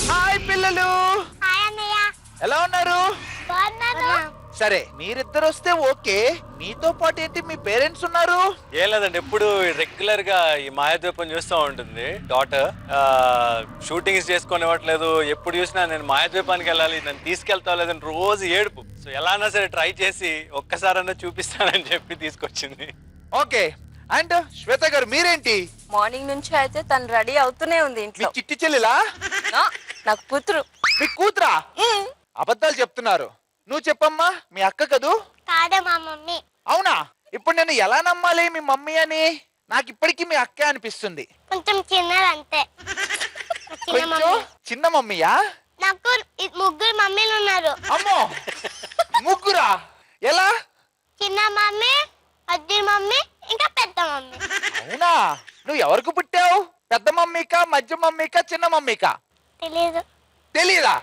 Hi పిల్లలు, ఎలా ఉన్నారు? సరే, మీరిద్దరు వస్తే ఓకే. మీతో పాటు ఏంటి మీ పేరెంట్స్ ఉన్నారు? ఏం లేదండి, ఎప్పుడు రెగ్యులర్ గా ఈ మాయాద్వీపం చూస్తూ ఉంటుంది డాటర్. షూటింగ్స్ చేసుకొని ఇవ్వట్లేదు. ఎప్పుడు చూసినా నేను మాయాద్వీపానికి వెళ్ళాలి, నన్ను తీసుకెళ్తా లేదని రోజు ఏడుపు. సో ఎలా అన్నా సరే ట్రై చేసి ఒక్కసారన్నా చూపిస్తానని చెప్పి తీసుకొచ్చింది. ఓకే. అండ్ శ్వేత గారు మీరేంటి? మార్నింగ్ నుంచి అయితే తను రెడీ అవుతూనే ఉంది మీ ఇంట్లో. చిట్టి చెల్లిలా? నాకు కూతురు. మీ కూతురా? అబద్ధాలు చెప్తున్నారు. నువ్వు చెప్పమ్మా, మీ అక్క కదూ? కాదా మా మమ్మీ. అవునా? ఇప్పుడు నేను ఎలా నమ్మాలి మీ మమ్మీ అని? నాకు ఇప్పటికీ మీ అక్కే అనిపిస్తుంది. కొంచెం చిన్నదంతే. కొంచెం చిన్న మమ్మీయా? నాకు ముగ్గురు మమ్మీలు ఉన్నారు. అమ్మో, ముగ్గురా? ఎలా? చిన్న మమ్మీ, అద్దరి మమ్మీ, ఇంకా పెద్ద మమ్మీ. అవునా? నువ్వు ఎవరికి పుట్టావు? పెద్ద మమ్మీకా, మధ్య మమ్మీకా, చిన్న మమ్మీకా? తెలీదు. తెలీదా?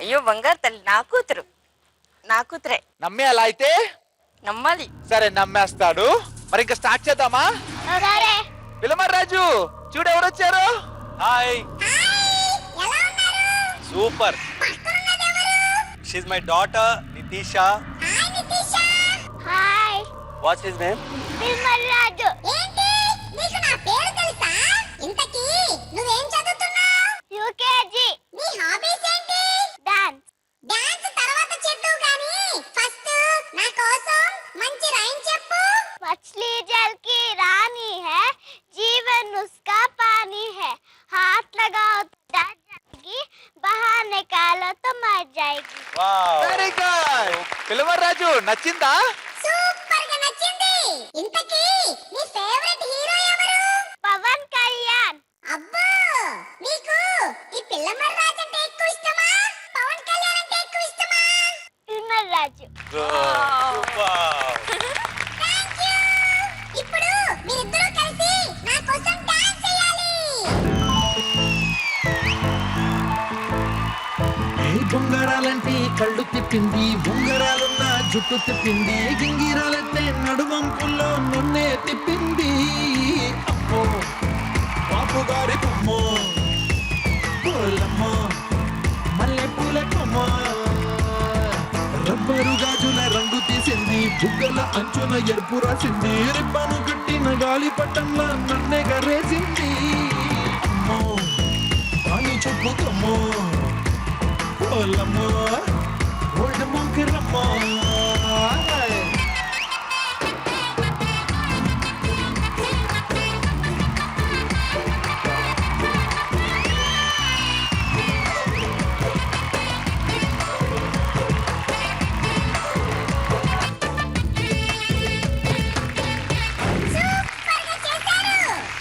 అయ్యో బంగారు తల్లి, నా కూతురు, నా కూతురే. నమ్మే అలా అయితే? నమ్మాలి. సరే, నమ్మేస్తాడు. మరి ఇంకా స్టార్ట్ చేద్దామా? సరే. పిల్లమర్రాజు, చూడు ఎవరు వచ్చారు. Hi, super. She my daughter Nitisha. Hi. What's his name? Pillamarraju. ఏంటి? నీకు నా పేరు తెలుసా? ఇంతకీ నువ్వేం చదువుతున్నావు? యూకేజీ. నీ హాబీస్ ఏంటి? డాన్స్. డాన్స్ తర్వాత చెప్తావు గానీ ఫస్ట్ నా కోసం మంచి రైమ్ చెప్పు. मछली जल की रानी है, जीवन उसका पानी है, हाथ लगाओ तो डर जाएगी, बाहर निकालो तो मर जाएगी. Wow, very good. పిల్లమర్రాజు నచ్చిందా? సూపర్ గా నచ్చింది. ఇంతకీ నీ ఫేవరెట్ హీరో ఎవరు? పవన్ కళ్యాణ్. అబ్బో, నీకు ఈ పిల్లమర్రాజు అంటే ఎక్కువ ఇష్టమా, పవన్ కళ్యాణ్ అంటే ఎక్కువ ఇష్టమా? పిల్లమర్రాజు. వావ్. ఇప్పుడు మీరిద్దరూ కలిసి నా కోసం డాన్స్ చేయాలి. బొంగరాలంటే కళ్ళు తిప్పింది, ఉంగరాలున్న జుట్టు తిప్పింది, గింగిరాలంటే నడుమంపుల్లో నన్నే తిప్పింది. అమ్మో బాపు గారి కొమ్మ, పూలమ్మ మల్లె పూల కొమ్మ, రబ్బరు గాజుల రంగు తీసింది, బుగ్గల అంచున ఎరుపు రాసింది, రిబ్బను కట్టిన గాలి పట్టంలా నన్నే గరేసింది. అమ్మో అని చెప్పుకమ్మో, పూలమ్మ ఓల్డ్ మొంకిరమ్మ.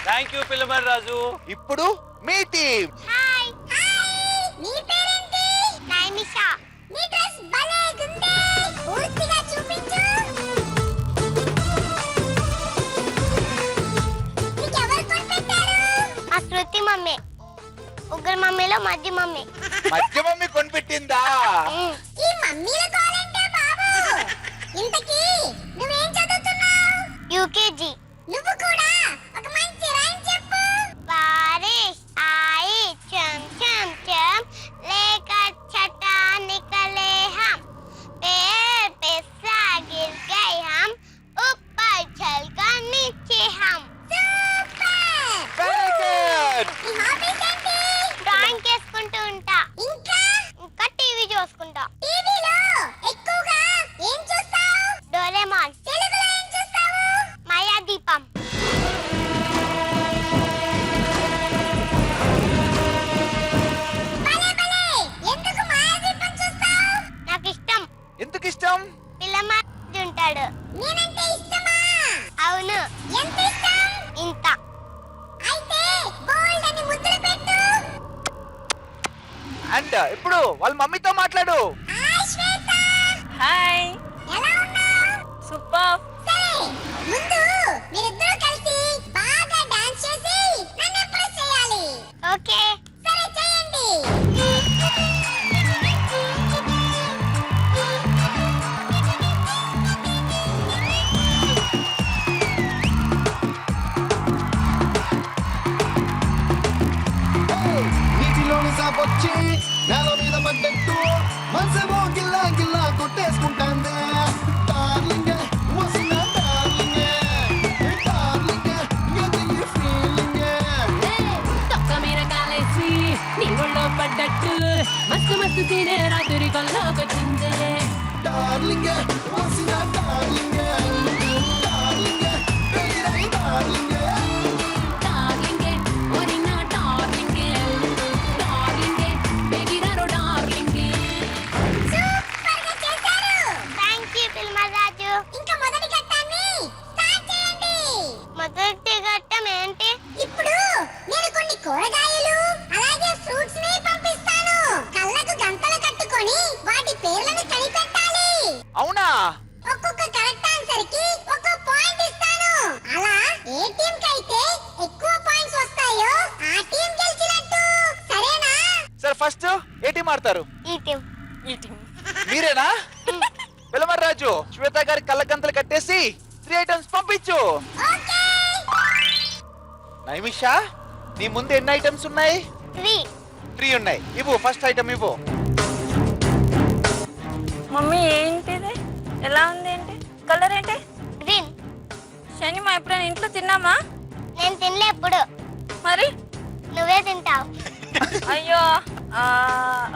Thank you Pillamarraju. ఇప్పుడు మీ టీం. హాయ్. హాయ్. నీ పేరేంటి? నైమిషా. నీ డ్రెస్ భలేగుంది. పూర్తిగా చూపించు. నీకెవరు కొనిపెట్టారు? మా శృతి మమ్మీ. ముగ్గురు మమ్మీలో మధ్య మమ్మీ. మధ్య మమ్మీ కొనిపెట్టిందా? ఈ మమ్మీల కాలేంటే బాబు? ఇంతకీ నువ్వేం చదువుతున్నావు? యూకేజీ. నువ్వు కూడా ఒక మంచి రైమ్ చెప్పు. बारिश आई चम चम चम, लेकर छटा निकले हम, पेड़ पे सा गिर गए हम, ऊपर चलकर नीचे हम. Very good. నీ హాబీస్ ఏంటి? డ్రాయింగ్ చేసుకుంటూ ఉంటా. ఇంకా టీవీ చూసుకుంటా. టీవీలో అండ్ ఇప్పుడు వాళ్ళ మమ్మీతో మాట్లాడు. హాయ్ శ్వేత, హాయ్. ఎలా ఉన్నావు? సూపర్. సరే, ముందు మీరిద్దరూ కలిసి బాగా డాన్స్ చేసి నన్ను ఇంప్రెస్ చేయాలి. ఓకే, సరే చేయండి. నీటిలోని సాపొచ్చి నేల మీద పడ్డట్టు మనసేమో గిల్లా గిల్లా కొట్టేసుకుంటాందే. డార్లింగ్ వస్తున్నా డార్లింగ్, డార్లింగ్ ఏంది ఈ ఫీలింగ్? తొక్క మీద కాలేసి నీ ఒళ్ళో పడ్డట్టు మస్తు మస్తు తినే రాత్రి కొల్లోకొచ్చిందే. డార్లింగ్ వస్తున్నా డార్లింగ్, డార్లింగ్ బెగిరై డార్లింగ్. డార్లింగే ఓరి నా డార్లింగే, డార్లింగే బెగిరారో డార్లింగే. సూపర్ గా చేశారు. థాంక్యూ పిల్మరాజు. ఇంకా మొదటి ఘట్టాన్ని స్టార్ట్ చేయండి. మొదటి ఘట్టం ఏంటి? ఇప్పుడు నేను కొన్ని కూరగాయలు అలాగే ఫ్రూట్స్ ని పంపిస్తాను. కళ్ళకు గంతలు కట్టుకొని వాటి పేర్లను కనిపెట్టాలి. అవునా? ఒక్కొక్క కరెక్ట్ ఆన్సర్ కి ఒక పాయింట్ ఇస్తాను. అలా ఏ టీం కి అయితే ఎక్కువ పాయింట్స్ వస్తాయో ఆ టీం గెలిచినట్టు. సరేనా? సరే ఫస్ట్ ఏ టీం ఆడతారు? ఈ టీం. మీరేనా? పిల్లమర్రాజు, శ్వేత గారి కళ్ళ గంతలు కట్టేసి 3 ఐటమ్స్ పంపించు. ఓకే. నైమిషా, నీ ముందు ఎన్ని ఐటమ్స్ ఉన్నాయి? 3 ఉన్నాయి. ఇవ్వు, ఫస్ట్ ఐటమ్ ఇవ్వు. మమ్మీ ఏంటిది? ఎలా ఉంది ఏంటి? కలర్ ఏంటి? గ్రీన్. శని మా ఎప్పుడైనా ఇంట్లో తిన్నామా? నేను తినలే ఎప్పుడు. మరి నువ్వే తింటావు. అయ్యో.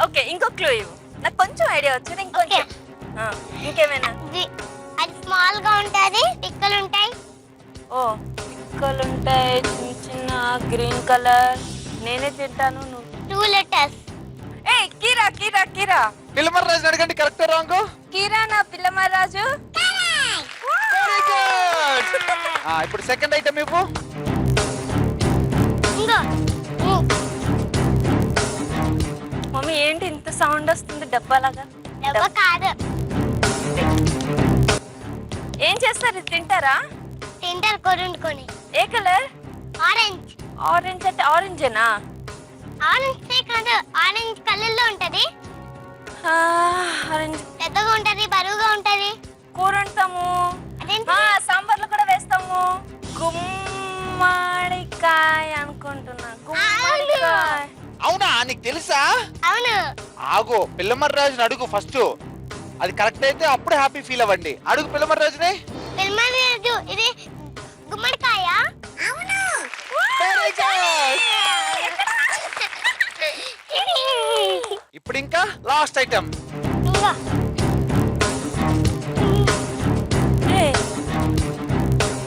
ఓకే, ఇంకో క్లూ ఇవ్వు. నాకు కొంచెం ఐడియా వచ్చింది. ఇంకొంచెం. ఇంకేమైనా? అది స్మాల్ గా ఉంటది, పిక్కలు ఉంటాయి. ఓ, పిక్కలు ఉంటాయి, చిన్న చిన్న గ్రీన్ కలర్. నేనే తింటాను, నువ్వు. 2 letters. ఏ కీరా కీరా కీరా పిల్లమర్రాజు అడగండి, కరెక్ట్ రాంగ్? కీరా నా పిల్లమరాజు. Very good. ఇప్పుడు సెకండ్ ఐటమ్ ఇవ్వు. ఇంగో. మమ్మీ ఏంటి ఇంత సౌండ్ వస్తుంది డబ్బాలాగా? డబ్బా కాదు. ఏం చేస్తారు? ఇది తింటారా? తింటారు కొరుండుకొని. ఏ కలర్? ఆరెంజ్. ఆరెంజ్ అంటే ఆరెంజేనా? ఆరెంజ్ కాదు, ఆరెంజ్ కలర్ లో ఉంటది. ఆరెంజ్. పెద్దగా ఉంటది, బరువుగా ఉంటది. కూర వండుతాము. అదేంటి? సాంబార్లో కూడా వేస్తాము. గుమ్మడికాయ అనుకుంటున్నా. గుమ్మడికాయ. అవునా? నీకు తెలుసా? అవును. ఆగు, పిల్లమర్రాజుని అడుగు ఫస్ట్. అది కరెక్ట్ అయితే అప్పుడు హ్యాపీ ఫీల్ అవ్వండి. అడుగు పిల్లమర్రాజుని. పిల్మరాజు, ఇది గుమ్మడికాయ. అవును. Very good. ఇప్పుడు ఇంకా లాస్ట్ ఐటమ్. ఇంగో. ఏయ్,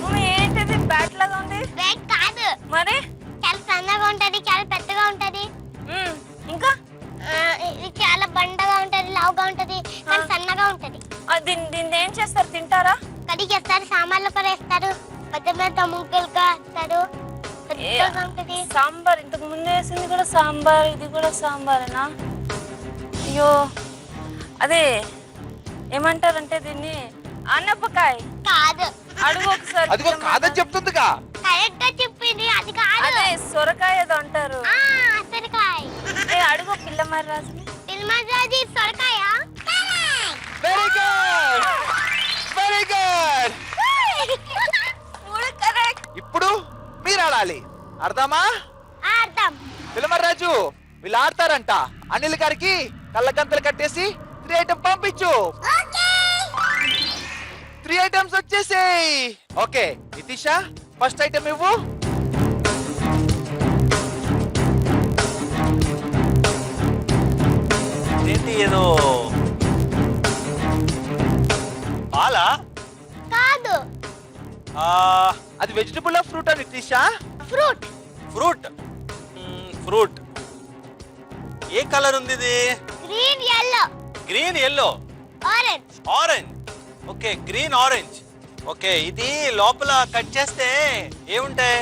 మమ్మీ ఏంటిది బ్యాట్ లాగా ఉంది? బ్యాట్ కాదు. మరి చాలా సన్నగా ఉంటది, చాలా పెద్దగా ఉంటది. ఇంకా ఇది చాలా బండగా ఉంటది, లావుగా ఉంటది, కానీ సన్నగా ఉంటది. దీన్ని ఏం చేస్తారు? తింటారా? కడిగేస్తారు, సాంబార్లో కూడా వేస్తారు, పెద్ద పెద్ద ముక్కలుగా వేస్తారు. పెద్దగా ఉంటది. సాంబార్ ఇంతకు ముందు వేసింది కూడా సాంబార్, ఇది కూడా సాంబారేనా? అయ్యో, అదే ఏమంటారంటే దీన్ని ఆనపకాయ. కాదు. అడుగు ఒకసారి. అదిగో కాదని చెప్తుందిగా. కరెక్ట్ గా చెప్పింది, అది కాదు. అదే సొరకాయ ఏదో అంటారు. సొరకాయ. అడుగు పిల్లమర్రాజుని. పిల్మరాజు, సొరకాయ. Very good, very good. Correct. ఇప్పుడు మీరు ఆడాలి, అర్థమా? అర్థం. పిల్లమర్రాజు, వీళ్ళు ఆడతారంట. అనిల్ గారికి కళ్ళ గంతలు కట్టేసి 3 ఐటమ్ పంపించు. ఓకే. 3 ఐటమ్స్ వచ్చేసాయి. ఓకే నితీషా, ఫస్ట్ ఐటమ్ ఇవ్వు. ఏంటి ఏదో పాలా? కాదు. అది వెజిటబుల్ ఫ్రూట్ అని నితీషా? ఫ్రూట్. ఫ్రూట్. ఫ్రూట్. ఏ కలర్ ఉంది ఇది? Green, yellow, green, yellow, orange. Orange. Okay, green orange. Okay, ఇది లోపల కట్ చేస్తే ఏముంటాయి?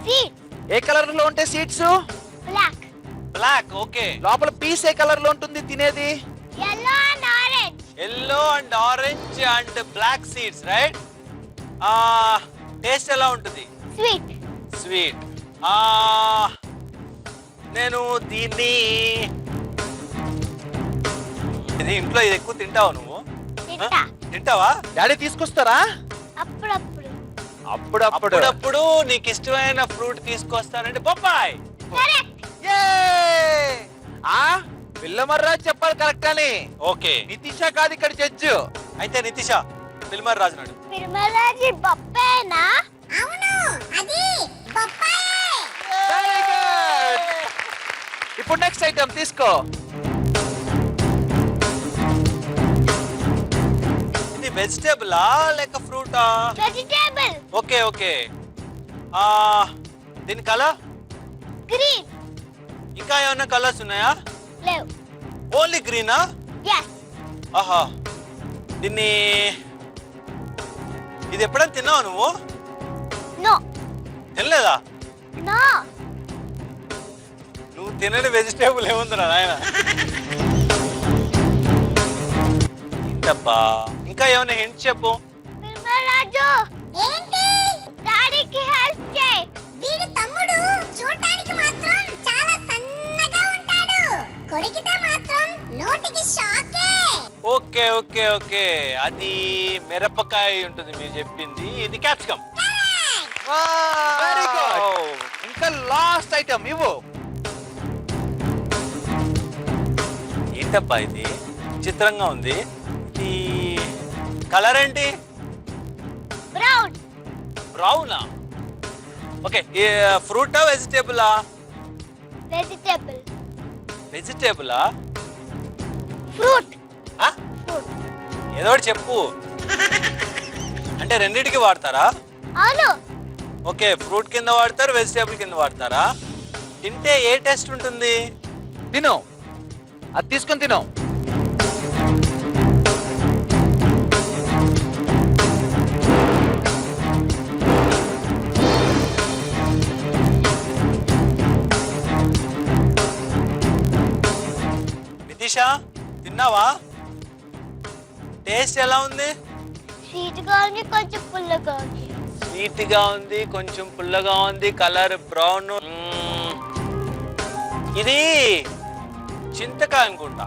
సీడ్. ఏ కలర్ లో ఉంటాయి సీడ్స్? బ్లాక్. బ్లాక్. ఓకే, లోపల పీస్ ఏ కలర్ లో ఉంటుంది తినేది? yellow and orange. Yellow and orange and black seeds, right? Taste ఎలా ఉంటుంది? Sweet. స్వీట్. నేను దీన్ని ఇది ఇంట్లో ఇది ఎక్కువ తింటావు నువ్వు? తింటా. తింటావా? డాడీ తీసుకొస్తారా? అప్పుడప్పుడు. అప్పుడప్పుడు. అప్పుడప్పుడు నీకు ఇష్టమైన ఫ్రూట్ తీసుకొస్తానంటే బొప్పాయి. Correct. పిల్లమర్రాజు చెప్పాలి కరెక్ట్ అని. ఓకే, నితీష కాదు ఇక్కడ జడ్జు. అయితే నితీష పిల్మర్ రాజు నాడు. తిరుమలాజీ బొప్పేనా? అవును, అది బొప్పాయే. Very good. ఇప్పుడు నెక్స్ట్ ఐటమ్ తీసుకో. ఇది వెజిటేబులా లేక ఫ్రూటా? వెజిటేబుల్. Okay okay. దీని కలర్? గ్రీన్. ఇంకా ఏమైనా కలర్స్ ఉన్నాయా? లేవు. ఓన్లీ గ్రీనా? yes. ఆహా, దీన్ని ఇది ఎప్పుడైనా తిన్నావు నువ్వు? no. తినలేదా? no. నువ్వు తినని వెజిటేబుల్ ఏముందిరా నాయన? ఏంటబ్బా, ఇంకా ఏమైనా హింట్ చెప్పు. తిరుమలాజు ఏంటి? డాడీకి హెల్ప్ చేయి. వీడి తమ్ముడు చూడడానికి మాత్రం చాలా సన్నగా ఉంటాడు, కొరికితే మాత్రం నోటికి షాకే. ఓకే ఓకే ఓకే, అది మిరపకాయ ఉంటుంది మీరు చెప్పింది. ఇది క్యాప్సికమ్. Very good. ఇంకా లాస్ట్ ఐటమ్ ఇవ్వు. ఏంటబ్బా ఇది చిత్రంగా ఉంది. ఇది కలర్ ఏంటి? బ్రౌన్. బ్రౌనా? ఓకే, ఫ్రూటా వెజిటేబులా? వెజిటేబుల్. వెజిటేబులా? ఫ్రూట్. ఫ్రూట్ ఏదో ఒకటి చెప్పు. అంటే రెండింటికి వాడతారా? అవును. ఓకే, ఫ్రూట్ కింద వాడతారు, వెజిటేబుల్ కింద వాడతారా? తింటే ఏ టేస్ట్ ఉంటుంది? తిను, అది తీసుకొని తిను. నితీష తిన్నావా? టేస్ట్ ఎలా ఉంది? స్వీట్ గా ఉంది, కొంచెం పుల్లగా ఉంది. స్వీట్ గా ఉంది, కొంచెం పుల్లగా ఉంది, కలర్ బ్రౌన్. ఇది చింతకాయ అనుకుంటా,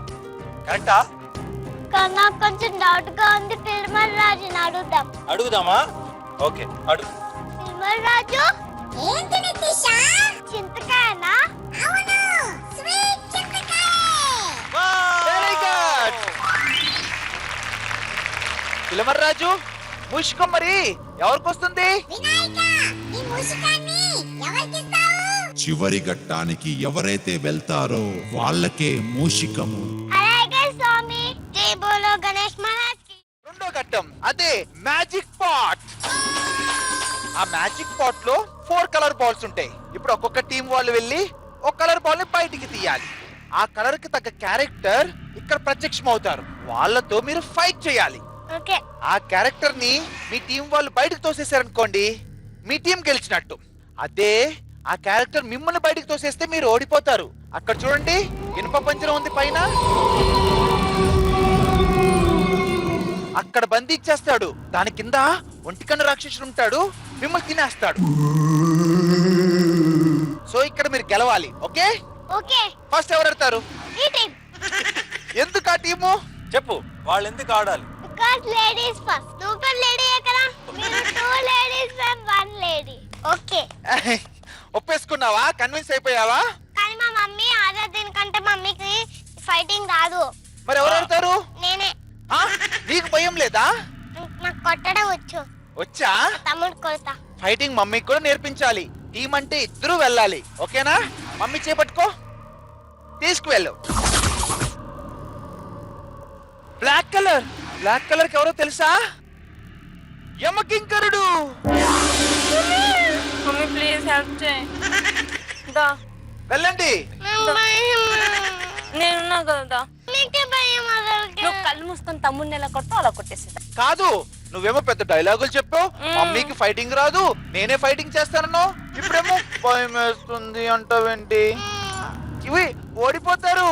కరెక్టా? కానీ నాకు కొంచెం డౌట్ గా ఉంది. తిరుమలరాజుని అడుగుదాం. అడుగుదామా? ఓకే అడుగు. తిరుమలరాజు ఏంటి నితీష? చింతకాయనా? అవును, స్వీట్ చింతకాయ. Very good. పిల్లమర్రాజు మూసుకో, మరి ఎవరికి వస్తుంది? వినాయక, ఈ మూషికాన్ని ఎవరికిస్తావు? చివరి ఘట్టానికి ఎవరైతే వెళ్తారో వాళ్ళకే మూషికము. అలాగే స్వామి. జై బోలో గణేష్ మహారాజ్ కి. రెండో ఘట్టం అదే మ్యాజిక్ పాట్. ఆ మ్యాజిక్ పాట్ లో 4 కలర్ బాల్స్ ఉంటాయి. ఇప్పుడు ఒక్కొక్క టీం వాళ్ళు వెళ్ళి ఒక కలర్ బాల్ ని బయటికి తీయాలి. ఆ కలర్ కి తగ్గ క్యారెక్టర్ ఇక్కడ ప్రత్యక్షం అవుతారు. వాళ్ళతో మీరు ఫైట్ చేయాలి. ఓకే. ఆ క్యారెక్టర్ ని మీ టీం వాళ్ళు బయటకు తోసేసారనుకోండి, మీ టీం గెలిచినట్టు. అదే ఆ క్యారెక్టర్ మిమ్మల్ని బయటకు తోసేస్తే మీరు ఓడిపోతారు. అక్కడ చూడండి, ఇనుప పంజరం ఉంది పైన. అక్కడ బంధించేస్తాడు. దాని కింద ఒంటికన్ను రాక్షసుడు ఉంటాడు, మిమ్మల్ని తినేస్తాడు. సో ఇక్కడ మీరు గెలవాలి. Okay okay. ఫస్ట్ ఎవరు ఆడతారు? ఈ టీం. ఎందుకు ఆ టీము? చెప్పు, వాళ్ళు ఎందుకు ఆడాలి? Because ladies first. Super lady ఎక్కడ? మీరు 2 లేడీస్ అండ్ 1 లేడీ. ఓకే. ఒప్పేసుకున్నావా? కన్విన్స్ అయిపోయావా? కానీ మా మమ్మీ ఆదా దీనికంటే మమ్మీకి ఫైటింగ్ రాదు. మరి ఎవరు ఆడతారు? నేనే. ఆ? నీకు భయం లేదా? నాకు కొట్టడం వచ్చు. వచ్చా? తమ్ముడు కొడతా. ఫైటింగ్ మమ్మీకి కూడా నేర్పించాలి. టీం అంటే ఇద్దరు వెళ్ళాలి. ఓకేనా? మమ్మీ చేపట్టుకో, తీసుకువెళ్ళు. Black colour. బ్లాక్ కలర్ కి ఎవరో తెలుసా? యమకింకరుడు. మమ్మీ ప్లీజ్ హెల్ప్ చేయి. దా, వెళ్ళండి. నేనున్నా కదా. నీకే భయం అసలు. నువ్వు కళ్ళు మూసుకొని తమ్ముడిని ఎలా కొడతావు అలా కొట్టేసేదా. కాదు, నువ్వేమో పెద్ద డైలాగులు చెప్పావు. మమ్మీకి ఫైటింగ్ రాదు, నేనే ఫైటింగ్ చేస్తానన్నావు. ఇప్పుడేమో భయం వేస్తుంది అంటావేంటి? ఇవి ఓడిపోతారు.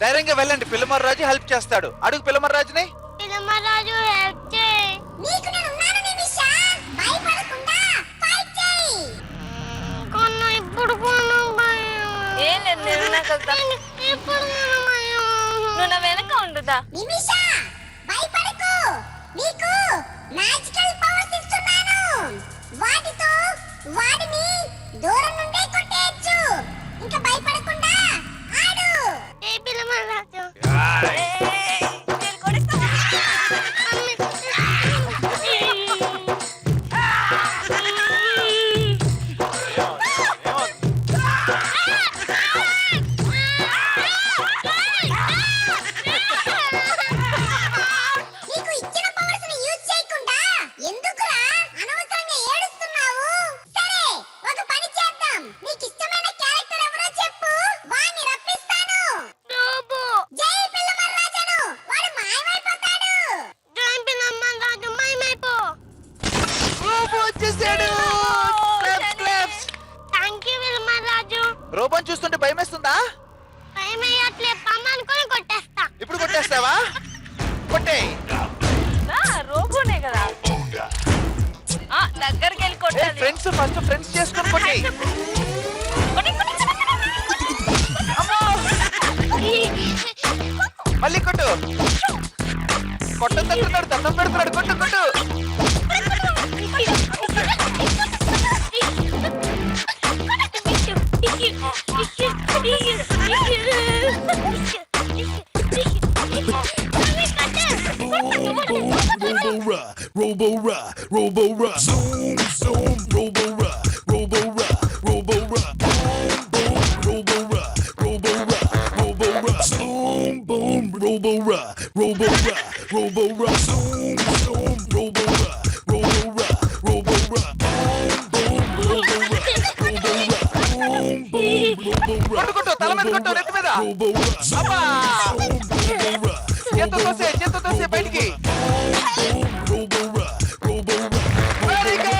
ధైర్యంగా వెళ్ళండి, పిల్లమర్రాజు హెల్ప్ చేస్తాడు. అడుగు పిల్లమర్రాజుని. పిల్లమరాజు హెల్ప్ చేయి. నీకు నేను ఉన్నాను నిమిషా. భయపడకుండా ఫైట్ చేయి. కొన్న ఇప్పుడు కొన్న భయం. ఏం లేదు, నేను నాకు వెళ్తా. ఇప్పుడు కొన్న భయం. నువ్వు నా వెనక ఉండుదా. నిమిషా భయపడకు. నీకు మ్యాజికల్ పవర్స్ ఇస్తున్నాను. వాటితో వాడిని దూరం నుండే కొట్టేయచ్చు. ఇంకా భయపడకుండా ఆడు. ఏ పిల్లమరాజు. నేను కొడతా. నీకు ఇచ్చిన పవర్స్ ని యూజ్ చేయకుండా ఎందుకురా అనవసరంగా ఏడుస్తున్నావు? సరే, ఒక పని చేద్దాం. నీకు ఇష్టమైన క్యారెక్టర్ ఎవరో చెప్పు, వాణ్ణి రప్పిస్తాను. జై పిల్లమర్రాజును. వాడు మాయమైపోతాడు. జై పిల్లమర్రాజు మాయమైపో. రోబో వచ్చేసాడు. Claps, claps. థాంక్యూ పిల్లమర్రాజు. రోబోని చూస్తుంటే భయమేస్తుందా? భయమయ్యట్లే, పమ్మనుకొని కొట్టేస్తా. ఇప్పుడు కొట్టేస్తావా? కొట్టేయ్. రోబోనే కదా. దగ్గరికి వెళ్ళి కొట్టాలి. ఫ్రెండ్స్ ఫస్ట్ ఫ్రెండ్స్ చేసుకొని కొట్టేయ్. కొట్టి, కొట్టి, కొట్టి. అమ్మో! మళ్ళీ కొట్టు. కొట్టొద్దంటున్నాడు, దండం పెడుతున్నాడు. కొట్టు కొట్టు. Robo Ra, Robo Ra, zoom, zoom, Robo Ra, Robo Ra, Robo Ra, boom, boom, Robo Ra, Robo Ra, Robo Ra, zoom, boom, Robo Ra, Robo Ra, Robo Ra, zoom, zoom, Robo Ra, Robo Ra, Robo Ra, boom, boom, Robo Ra, Robo Ra, boom, boom, Robo Ra, కొట్టు కొట్టు, తల మీద కొట్టు, నెత్తి మీద. Robo Ra, zoom, అబ్బా! Robo Ra, చేత్తో తోసే బయటికి. Robo Ra, Robo Ra, Very good.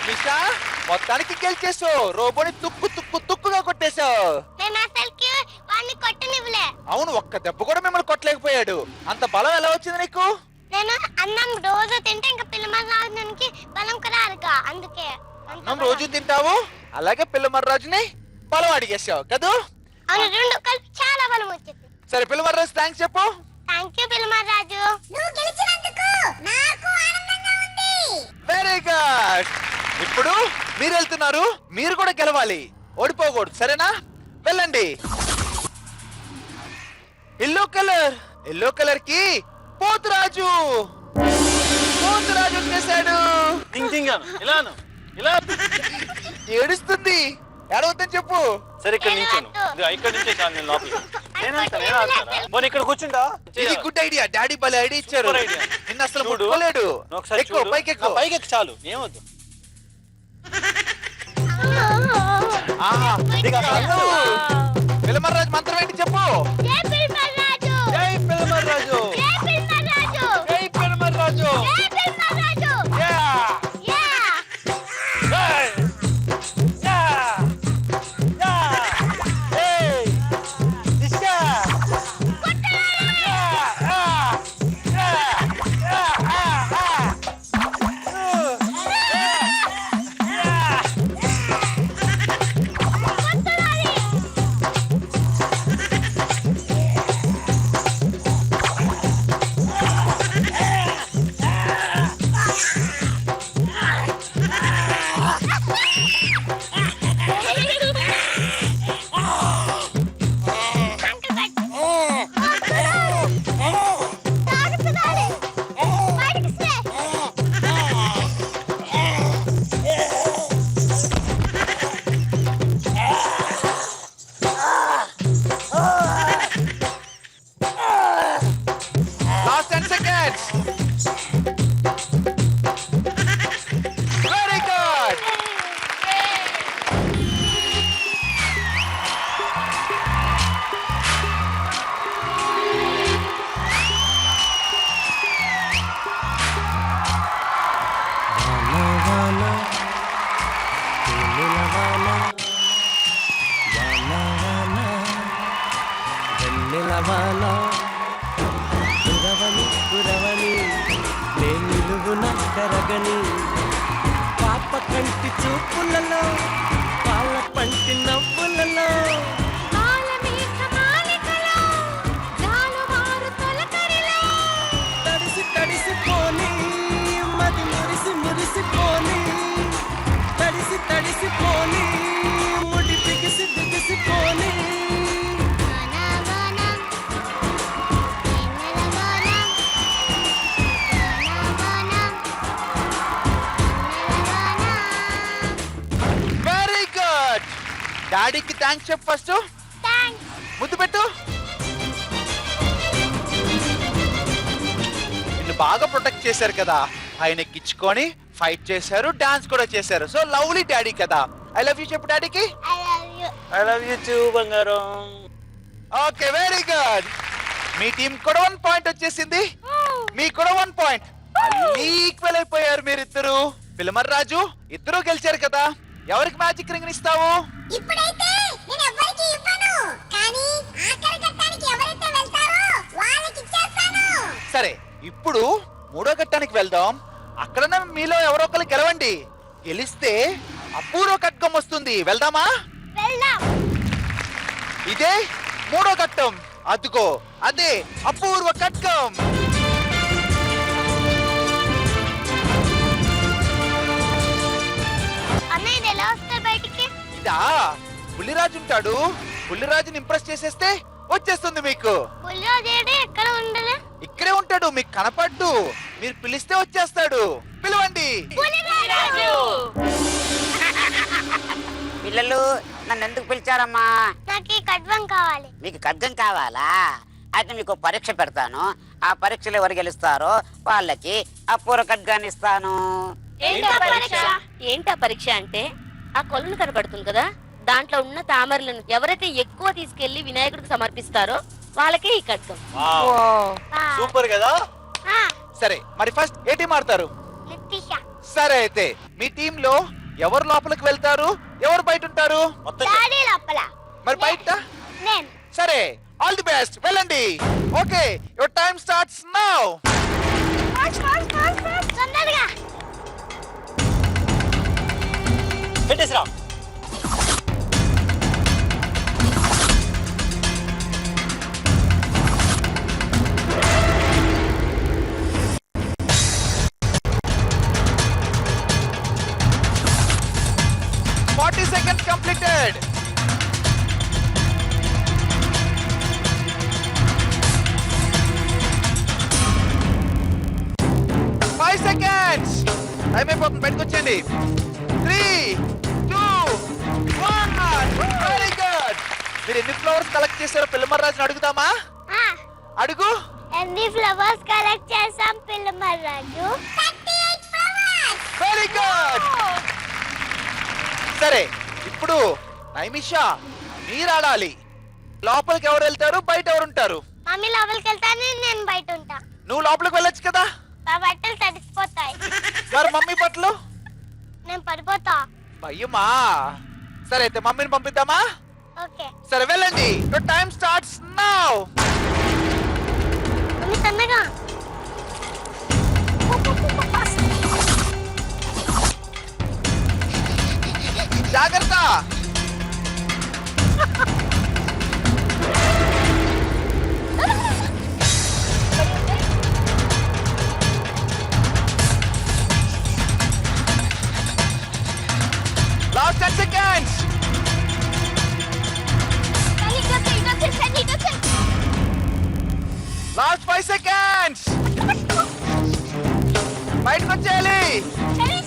Nimisha, మొత్తానికి గెలిచేసావు. రోబోని తుక్కు తుక్కు తుక్కుగా కొట్టేశావు. నేను అసలుకి వాడిని కొట్టనివ్వలే. అవును, ఒక్క దెబ్బ కూడా మిమ్మల్ని కొట్టలేకపోయాడు. అంత బలం ఎలా వచ్చింది నీకు? నేను అన్నం రోజు తింటే ఇంకా పిల్లమర్రాజునికి బలం రారుగా, అందుకే. అన్నం రోజు తింటావు, అలాగే పిల్లమర్రాజుని బలం అడిగేసావు కదూ? అవును, రెండు కలిపి చాలా బలం వచ్చింది. సరే పిల్లమర్రాజు థ్యాంక్స్ చెప్పు. థాంక్యూ పిల్లమర్రాజు. నువ్వు గెలిచినందుకు నాకు ఆనందంగా ఉంది. Very good. ఇప్పుడు మీరు వెళ్తున్నారు, మీరు కూడా గెలవాలి, ఓడిపోకూడదు, సరేనా? వెళ్ళండి. ఎల్లో కలర్, ఎల్లో కలర్ కి పోతురాజు. పోతురాజు వచ్చేసాడు. ఇలా ఏడుస్తుంది, ఏడవద్దని చెప్పు. సరే ఇక్కడ నించాను, ఇక్కడ నుంచే చాలు. నేను లోపలికి పోనీ ఇక్కడ కూర్చుంటా. ఇది గుడ్ ఐడియా. డాడీ భలే ఐడియా ఇచ్చారు. Super idea. నిన్న అసలు చూడు, ముట్టుకోలేడు. ఒకసారి ఎక్కువ చూడు. పైకి ఎక్కువ. పైకి ఎక్కి చాలు, ఏమొద్దు. ఆహా, పిల్లమర్రాజు మంత్రం ఏంటి చెప్పు. జై పిల్లమర్రాజు. జై పిల్లమర్రాజు. జై పిల్లమర్రాజు. జై పిల్లమర్రాజు. జై పిల్లమర్రాజు. Yeah. Yeah. Hey. Yeah. Yeah. Hey. Disha. Yeah. Yeah. seconds. Very good. కరగని పాప కంటి చూపులలో పాల పంటి నవ్వులలో తడిసి తడిసిపోని మది మురిసి మురిసిపోని తడిసి తడిసిపోని ముడి బిగిసి బిగిసిపోని వెరీ గుడ్. డాడీకి థ్యాంక్స్ చెప్పు ఫస్ట్. ముద్దు పెట్టు. నిన్ను బాగా ప్రొటెక్ట్ చేశారు కదా, ఆయన ఎక్కించుకొని ఫైట్ చేశారు, డాన్స్ కూడా చేశారు. సో లవ్లీ డాడీ కదా. ఐ లవ్ యూ చెప్పు డాడీకి. ఐ లవ్ యూ టూ బంగారం. Okay very good. మీ టీం కూడా 1 పాయింట్ వచ్చేసింది, మీకు కూడా 1 పాయింట్. ఈక్వల్ అయిపోయారు మీరిద్దరు. పిల్లమర్ రాజు ఇద్దరు గెలిచారు కదా, ఎవరికి మ్యాజిక్ రింగ్ ఇస్తావు? ఇప్పుడైతే నేను ఎవ్వరికీ ఇవ్వను, కానీ ఆఖరి ఘట్టానికి ఎవరైతే వెళ్తారో వాళ్ళకి ఇచ్చేస్తాను. సరే, ఇప్పుడు 3వ ఘట్టానికి వెళ్దాం. అక్కడ మీలో ఎవరో ఒకరు గెలవండి. గెలిస్తే అపూర్వ ఖడ్గం వస్తుంది. వెళ్దామా? వెళ్దాం. ఇదే 3వ ఘట్టం. అదుగో అదే అపూర్వ ఖడ్గం. అన్నయ్య ఇది ఎలా వస్తారు బయటికి? ఇదా, పుల్లిరాజు ఉంటాడు. పుల్లిరాజుని ఇంప్రెస్ చేసేస్తే వచ్చేస్తుంది మీకు. పులిరాజేడు ఎక్కడ ఉండలే? ఇక్కడే ఉంటాడు, మీకు కనపడ్డు. మీరు పిలిస్తే వచ్చేస్తాడు. పిలవండి. పిల్లలు నన్ను ఎందుకు పిలిచారమ్మా? నాకు ఈ ఖడ్గం కావాలి. మీకు ఖడ్గం కావాలా? అయితే మీకు పరీక్ష పెడతాను. ఆ పరీక్షలో ఎవరు గెలుస్తారో వాళ్ళకి అపూర్వ ఖడ్గాన్ని ఇస్తాను. ఏంటా పరీక్ష అంటే ఆ కొలను కనపడుతుంది కదా, దాంట్లో ఉన్న తామరలను ఎవరైతే ఎక్కువ తీసుకెళ్లి వినాయకుడికి సమర్పిస్తారో వాళ్ళకే ఈ ఖడ్గం. సూపర్ కదా. సరే, మరి ఫస్ట్ ఏ టీం ఆడతారు? నితీష. సరే, అయితే మీ టీమ్ లో ఎవరు లోపలికి వెళ్తారు, ఎవరు బయట ఉంటారు? డాడీ లోపల. మరి బయట? నేను. సరే, ఆల్ ది బెస్ట్, వెళ్ళండి. Okay, your time starts now. తొందరగా. పెట్టేసిరా. seconds completed. Five seconds. Time అయిపోతుంది, బయటకు వచ్చేయండి. 3, 2, 1. Very good. మీరు ఎన్ని ఫ్లవర్స్ కలెక్ట్ చేశారో పిల్లమర్రాజుని అడుగుదామా? అడుగు. ఎన్ని ఫ్లవర్స్ కలెక్ట్ చేసాం పిల్లమర్రాజు? 38 ఫ్లవర్స్. Very good. సరే, ఇప్పుడు నైమిషా మీరు ఆడాలి. లోపలికి ఎవరు వెళ్తారు, బయట ఎవరు ఉంటారు? మమ్మీ లోపలికి వెళ్తాను, నేను బయట ఉంటా. నువ్వు లోపలికి వెళ్ళొచ్చు కదా. నా బట్టలు తడిసిపోతాయి. మరి మమ్మీ బట్టలు? నేను పడిపోతా. భయమా? సరే, అయితే మమ్మీని పంపిద్దామా? ఓకే. సరే, వెళ్ళండి. Your time starts now. Mummy తొందరగా. జాగ్రత్త. Last 10 seconds. Last 5 seconds. బయటకు వచ్చేయాలి. 3,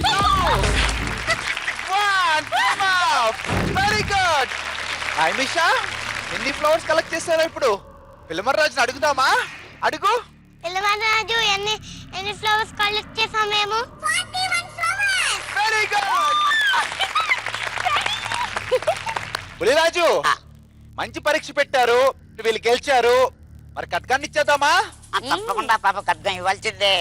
2, 1. Time out. Very good. Naimisha, ఎన్ని ఫ్లవర్స్ కలెక్ట్ చేశారో ఇప్పుడు? పిల్లమర్రాజుని అడుగుదామా? అడుగు. పిల్లమర్రాజు ఎన్ని ఫ్లవర్స్ కలెక్ట్ చేసాం మేము? 41 ఫ్లవర్స్. Very good. పులిరాజు మంచి పరీక్ష పెట్టారు, వీళ్ళు గెలిచారు. మరి ఖడ్గాన్ని ఇచ్చేద్దామా? తప్పకుండా పాప ఖడ్గం ఇవ్వాల్సిందే.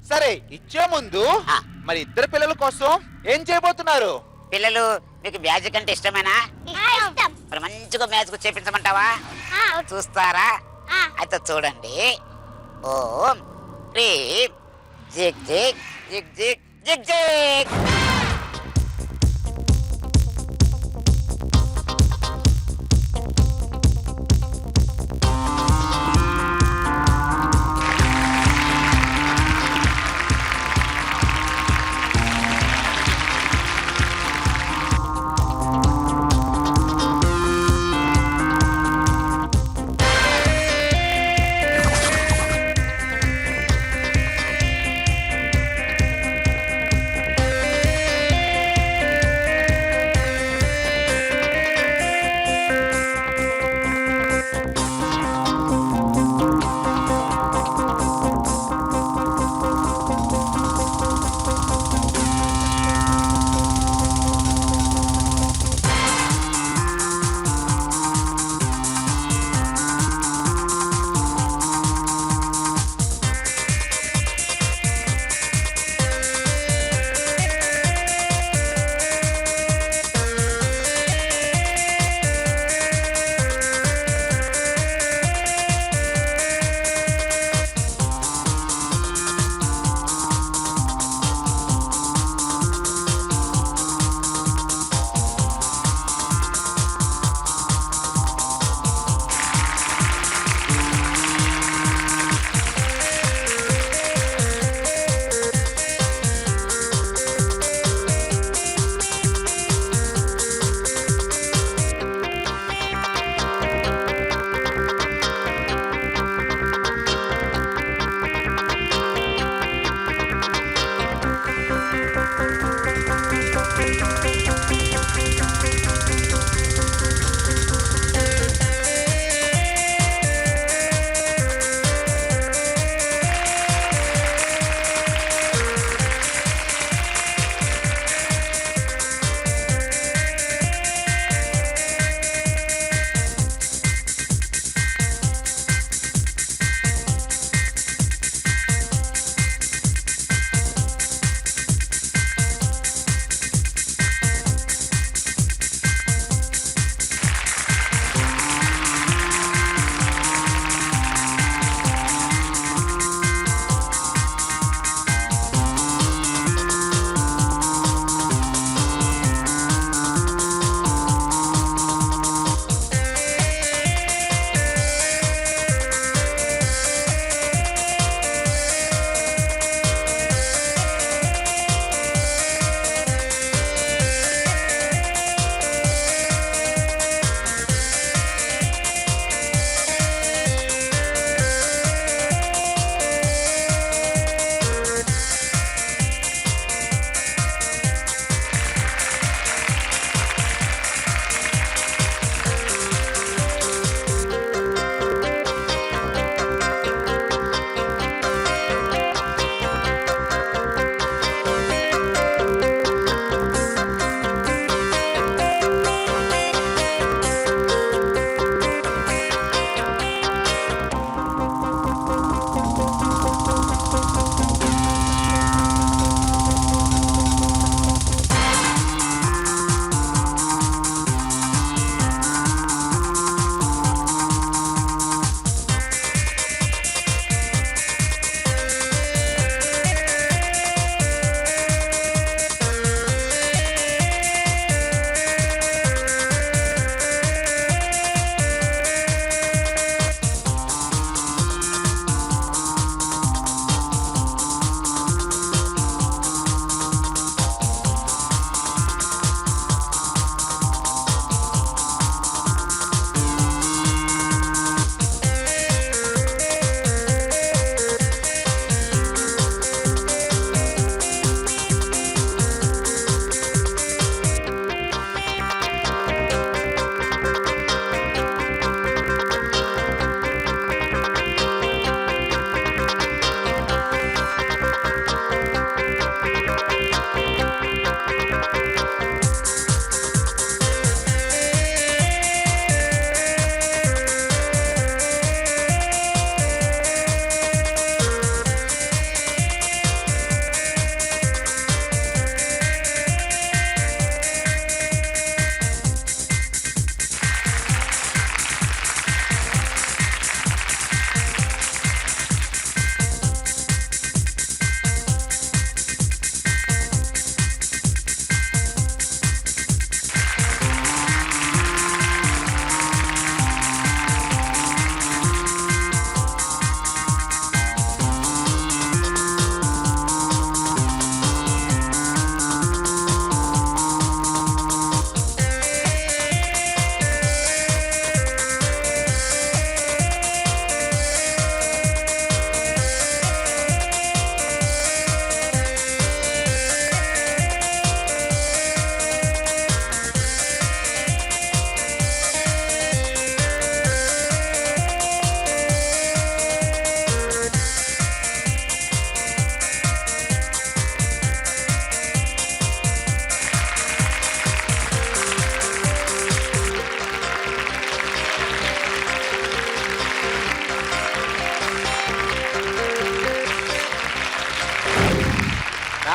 సరే, ఇచ్చే ముందు ఆ. మరి ఇద్దరు పిల్లల కోసం ఏం చేయబోతున్నారు? పిల్లలు మీకు మ్యాజిక్ అంటే ఇష్టమేనా? ఇష్టం. మరి మంచిగా మ్యాజిక్ చేపించమంటావా? ఆ. చూస్తారా? ఆ. అయితే చూడండి. ఓం హ్రీం zig zig zig zig zig zig.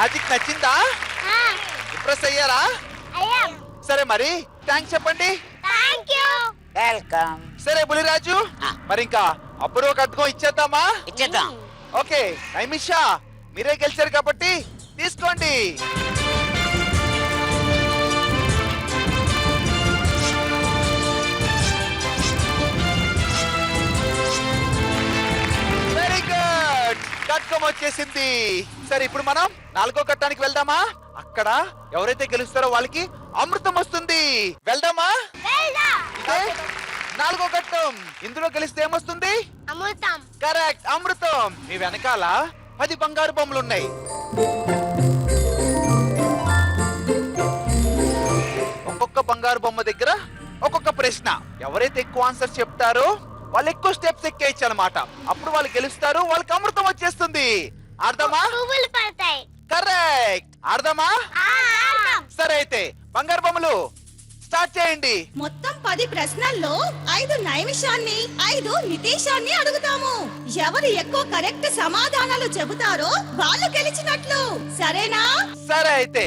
Magic నచ్చిందా? ఇంప్రెస్ అయ్యారా? సరే మరి థ్యాంక్స్ చెప్పండి. Thank you. వెల్కమ్. సరే బులిరాజు, ఆ. మరి ఇంకా అప్పుడు ఒక అద్గం ఇచ్చేద్దామా? ఇచ్చేద్దాం. ఓకే నైమిషా, మీరే గెలిచారు కాబట్టి తీసుకోండి. వెరీ గుడ్, కట్కం వచ్చేసింది. సరే ఇప్పుడు మనం 4వ ఘట్టానికి వెళ్దామా? అక్కడ ఎవరైతే గెలుస్తారో వాళ్ళకి అమృతం వస్తుంది. వెళ్దామా? ఇదే 4వ ఘట్టం. ఇందులో గెలిస్తే ఏమొస్తుంది? అమృతం. కరెక్ట్, అమృతం. మీ వెనకాల 10 బంగారు బొమ్మలు ఉన్నాయి. ఒక్కొక్క బంగారు బొమ్మ దగ్గర ఒక్కొక్క ప్రశ్న. ఎవరైతే ఎక్కువ ఆన్సర్స్ చెప్తారో వాళ్ళు ఎక్కువ స్టెప్స్ ఎక్కేయచ్చన్నమాట. అప్పుడు వాళ్ళు గెలుస్తారు, వాళ్ళకి అమృతం వచ్చేస్తుంది. అర్థమా? పువ్వులు పడతాయి. కరెక్ట్. అర్థమా? సరే అయితే బంగారు బొమ్మలు స్టార్ట్ చేయండి. మొత్తం 10 ప్రశ్నల్లో 5 నైమిషాన్ని 5 నితీషాన్ని అడుగుతాము. ఎవరు ఎక్కువ కరెక్ట్ సమాధానాలు చెబుతారో వాళ్ళు గెలిచినట్లు. సరేనా? సరే అయితే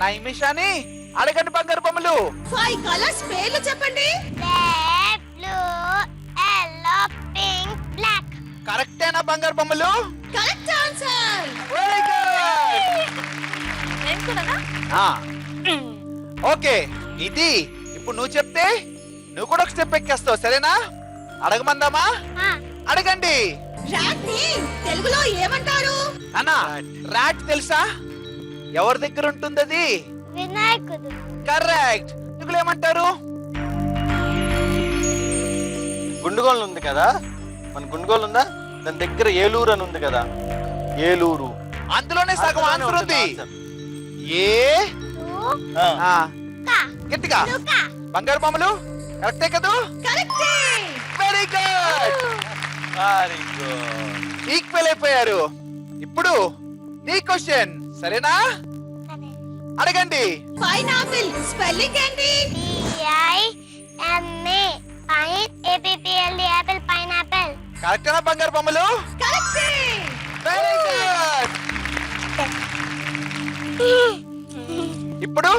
నైమిషాని అడగండి బంగారు బొమ్మలు. 5 కలర్స్ పేర్లు చెప్పండి. Red, blue, yellow, pink, black. కరెక్టేనా బంగారు బొమ్మలు? Correct answer. Very good. నేను కూడా ఓకే ఇది ఇప్పుడు నువ్వు చెప్తే నువ్వు కూడా ఒక స్టెప్ ఎక్కేస్తావు. సరేనా? అడగమందామా? అడగండి. రాట్ ని తెలుగులో ఏమంటారు? అన్నా రాట్ తెలుసా? ఎవరి దగ్గర ఉంటుంది అది? వినాయకుడు. కరెక్ట్. తెలుగులో ఏమంటారు? గుండుగోలు ఉంది కదా, మన గుండుగోలు ఉందా, దాని దగ్గర ఏలూరు అని ఉంది కదా, ఏలూరు. అందులోనే సగం ఆన్సర్ ఉంది. ఏ ఆ, గట్టిగా బంగారు బొమ్మలు కరెక్టే కదా? కరెక్టే. Very good. Very good. Equal అయిపోయారు. ఇప్పుడు నీ క్వశ్చన్. సరేనా? అడగండి. పైనాపిల్ స్పెల్లింగ్ ఏంటి? PINA. APPLE. Apple, pineapple. కరెక్టేనా బంగారు బొమ్మలు? కరెక్టే. Very good. ఇప్పుడు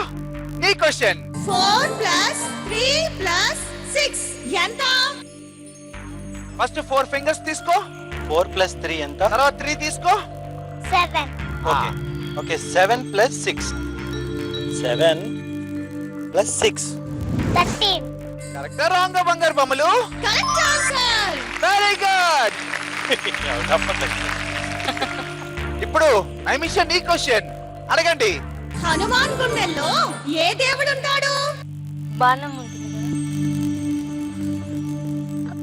నీ క్వశ్చన్. 4 + 3 + 6 ఎంత? ఫస్ట్ 4 ఫింగర్స్ తీసుకో, 4 + 3 ఎంత? తర్వాత 3 తీసుకో. 7. Okay okay 7 + 6. 7 + 6. 13. కరెక్టా రాంగ్ బంగారు బొమ్మలు? Correct answer. Very good. ఇప్పుడు నైమిషా నీ క్వశ్చన్. అడగండి. హనుమాన్ గుండెల్లో ఏ దేవుడు ఉంటాడు? బాణం ఉంటుంది కదా.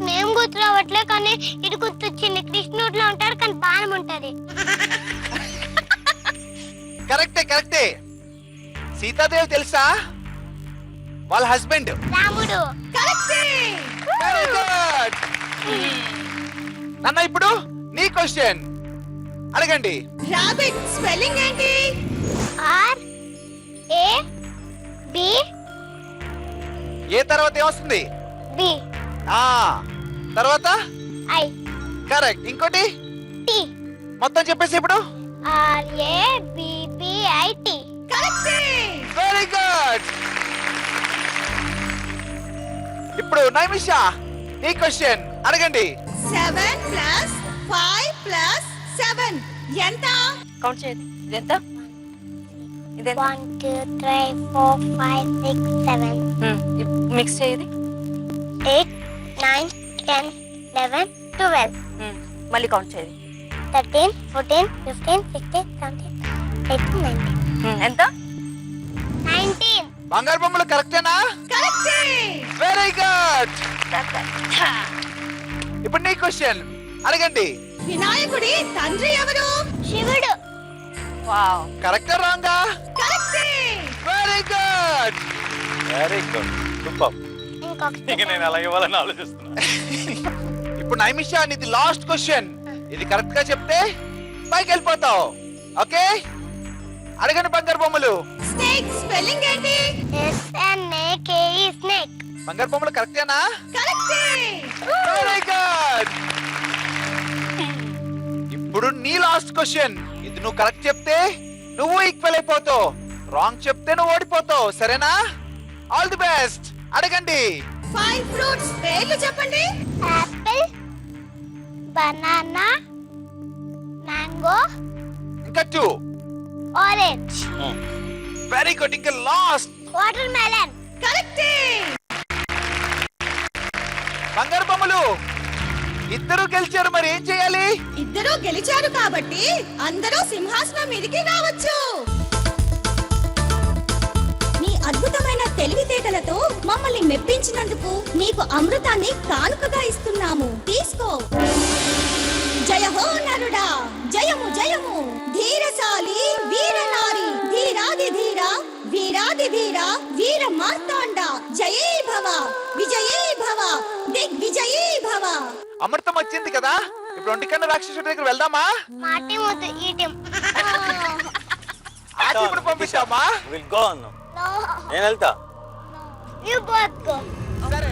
మేము గుర్తు రావట్లే కానీ ఇటు గుర్తొచ్చింది. కృష్ణుడిలో ఉంటాడు కానీ బాణం ఉంటది. కరెక్టే కరెక్టే. సీతాదేవి తెలుసా? వాళ్ళ హస్బెండ్. రాముడు. కరెక్టే. Very good. నాన్న ఇప్పుడు నీ క్వశ్చన్. అడగండి. రాబిట్ స్పెల్లింగ్ ఏంటి? RAB. ఏ తర్వాత ఏమొస్తుంది? B. ఆ తర్వాత I. కరెక్ట్. ఇంకోటి T. మొత్తం చెప్పేసి ఇప్పుడు. RABBIT. కరెక్టే. Very good. ఇప్పుడు నైమిషా నీ క్వశ్చన్. అడగండి. 7 + 5 + 7 ఎంత? కౌంట్ చేయండి. ఇదెంత? ఇదెంత? 1 2 3 4 5 6 7. మిక్స్ చేయది. 8 9 10 11 12. మళ్ళీ కౌంట్ చేయది. 13 14 15 16 17 18 19. ఎంత? 19. బంగారు బొమ్మలు కరెక్టేనా? కరెక్టే. Very good. ఇప్పుడు నీ క్వశ్చన్. అడగండి. వినాయకుడి తండ్రి ఎవరు? శివుడు. వావ్. కరెక్టా రాంగా? కరెక్టే. Very good. Very good. Super. ఇంకొక ఇక నేను ఎలా ఇవ్వాలని ఆలోచిస్తున్నా. ఇప్పుడు నైమిషా నీది లాస్ట్ క్వశ్చన్. ఇది కరెక్ట్ గా చెప్తే పైకి వెళ్ళిపోతావు. ఓకే? అడగండి బంగారు బొమ్మలు. స్నేక్ స్పెల్లింగ్ ఏంటి? SNAKE. స్నేక్. బంగారు బొమ్మలు కరెక్టేనా? కరెక్టే. Very good. ఇప్పుడు నీ లాస్ట్ క్వశ్చన్. ఇది నువ్వు కరెక్ట్ చెప్తే నువ్వు ఈక్వల్ అయిపోతావు. రాంగ్ చెప్తే నువ్వు ఓడిపోతావు, సరేనా? All the best. అడగండి. 5 ఫ్రూట్స్ పేర్లు చెప్పండి. యాపిల్, బనానా, మ్యాంగో, ఇంకా 2. Orange, very good. ఇంకా లాస్ట్. Water melon. కరెక్టే. బంగారు బొమ్మలు ఇద్దరు గెలిచారు, మరి ఏం చేయాలి? ఇద్దరూ గెలిచారు కాబట్టి అందరూ సింహాసనం మీదకి రావచ్చు. నీ అద్భుతమైన తెలివితేటలతో మమ్మల్ని మెప్పించినందుకు నీకు అమృతాన్ని కానుకగా ఇస్తున్నాము. తీసుకో. జయ హో నరుడా, జయము జయము. ధీరశాలి వీరనారి, ధీరాది ధీర, వీరాది వీర, వీర మార్తాండ. జయే భవ, విజయే భవ, దిగ్విజయీ భవ. అమృతం వచ్చింది కదా, ఇప్పుడు ఒంటికన్నా రాక్షసుడి దగ్గర వెళ్దామా? మాటి ముద్దు ఈటం. ఆచి ఇప్పుడు పంపిస్తామా? విల్ గో అన్న. నేను వెళ్తా. You both go. సరే.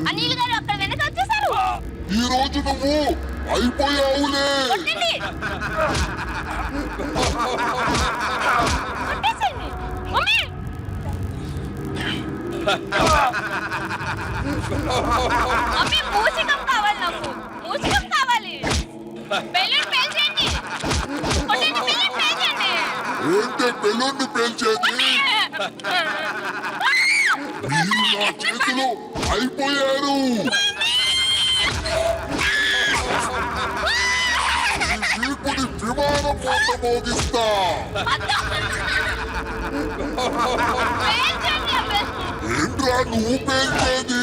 అనిల్ గారు అక్కడ వెనక వచ్చేసారు. ఈ రోజు నువ్వు అయిపోయావులే. కొట్టండి. కొట్టేసేయండి. మమ్మీ. మమ్మీ మూసికం కావాలి నాకు. మూసికం కావాలి. బెలూన్ పేల్చేయండి. కొట్టండి, బెలూన్ పేల్చేయండి. ఏంటి బెలూన్ పేల్చేది? మీరు నా చేతిలో అయిపోయారు. వీపుని విమానం మోత మోగిస్తా. పేల్చేయండి ఆ బెలూన్. ఏంట్రా నువ్వు పేల్చేది?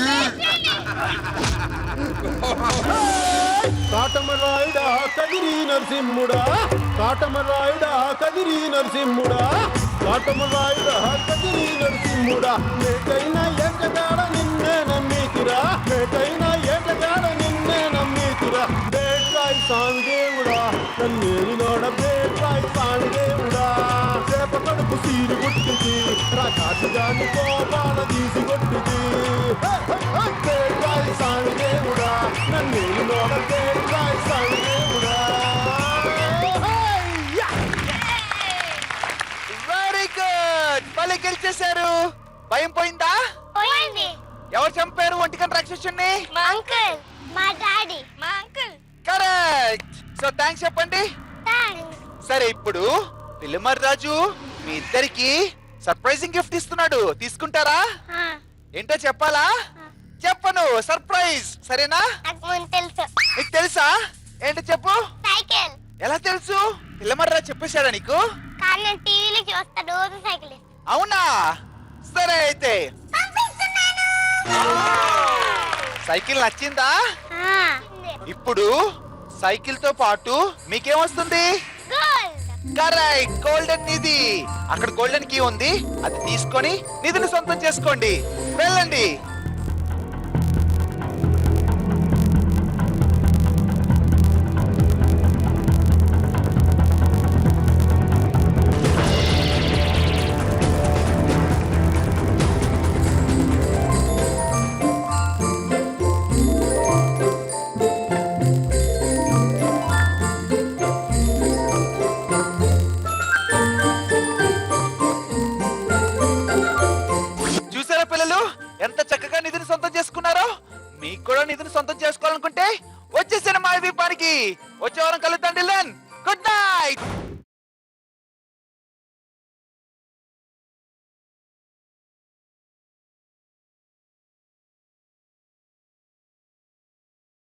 కాటమరాయుడా కదిరి నరసింహుడా, కాటమరాయుడా కదిరి నరసింహుడా, కాటమరాయుడా కదిరి నరసింహుడా. ఏటైనా ఏటగాడ నిన్నే నమ్మితిరా, ఏటైనా ఏటగాడ నిన్నే నమ్మితిరా. బేట్రాయి స్వామి దేవుడా, కన్నేరులోడ బేట్రాయి స్వామి దేవుడా. చేప కడుపు సీరు కొట్టింది, రాకాటుగాని కోపాల తీసి కొట్టింది. బేట్రాయి స్వామి దేవుడా, నన్నేరులోడ బేట్రాయి స్వామి దేవుడా. Very good. మళ్ళీ గెలిచేశారు. భయం పోయిందా? పోయింది. ఎవరు చంపారు ఒంటికన్నా రాక్షసుని? మా అంకుల్, మా డాడీ. మా అంకుల్. కరెక్ట్. సో థ్యాంక్స్ చెప్పండి. థాంక్స్. సరే, ఇప్పుడు పిల్లమర్ రాజు మీ ఇద్దరికి సర్ప్రైజింగ్ గిఫ్ట్ ఇస్తున్నాడు. తీసుకుంటారా? ఏంటో చెప్పాలా? చెప్పను. సర్ప్రైజ్, సరేనా? నాకు ముందు తెలుసు. నీకు తెలుసా? ఏంటో చెప్పు. సైకిల్. ఎలా తెలుసు? పిల్లమర్ రాజు చెప్పేశాడా నీకు? కానీ నేను టీవీలో చూస్తా రోజు సైకిల్. అవునా? సరే అయితే సైకిల్ నచ్చిందా? ఇప్పుడు సైకిల్ తో పాటు మీకేమొస్తుంది? కరెక్ట్, గోల్డెన్ నిధి. అక్కడ గోల్డెన్ కీ ఉంది, అది తీసుకొని నిధిని సొంతం చేసుకోండి. వెళ్ళండి. చూసారా పిల్లలు, ఎంత చక్కగా నిధిని సొంతం చేసుకున్నారో? మీకు కూడా నిధిని సొంతం చేసుకోవాలనుకుంటే వచ్చేసిన మా ద్వీపానికి వచ్చే వారం కలుద్దాం.